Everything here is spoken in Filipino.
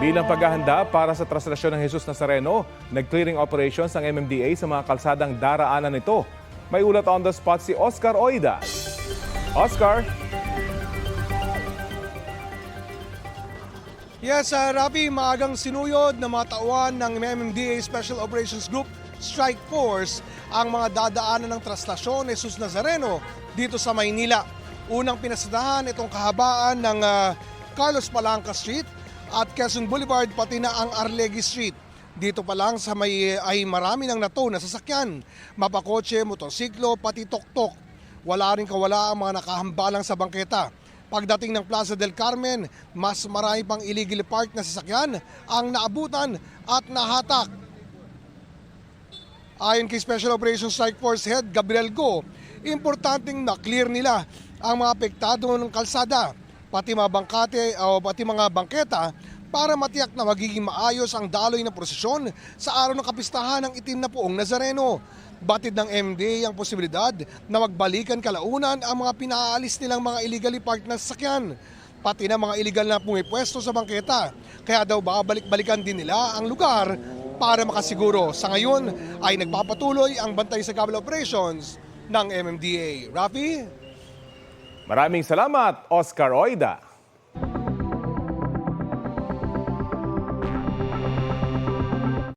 Bilang paghahanda para sa traslasyon ng Jesus Nazareno, nag-clearing operations ang MMDA sa mga kalsadang daraanan nito. May ulat on the spot si Oscar Oida. Oscar? Yes, Rafi, maagang sinuyod na mga tauhan ng MMDA Special Operations Group Strike Force ang mga dadaanan ng traslasyon ni Jesus Nazareno dito sa Maynila. Unang pinasadahan itong kahabaan ng Carlos Palanca Street at Quezon Boulevard pati na ang Arlegui Street. Dito pa lang sa ay marami ng nato na sasakyan, mapakotse, motorsiklo, pati tok-tok. Wala rin kawala ang mga nakahambalang sa bangketa. Pagdating ng Plaza del Carmen, mas marami pang illegally parked na sasakyan ang naabutan at nahatak. Ayon kay Special Operations Strike Force Head Gabriel Go, importanteng na-clear nila ang mga apektado ng kalsada, pati mga bangketa para matiyak na magiging maayos ang daloy na prosesyon sa araw ng kapistahan ng itim na Poong Nazareno. Batid ng MMDA ang posibilidad na magbalikan kalaunan ang mga pinaalis nilang mga illegally parked na sasakyan, pati na mga illegal na pumipwesto sa bangketa. Kaya daw babalik-balikan din nila ang lugar para makasiguro. Sa ngayon ay nagpapatuloy ang bantay sa Gabal Operations ng MMDA. Rafi? Maraming salamat, Oscar Oida.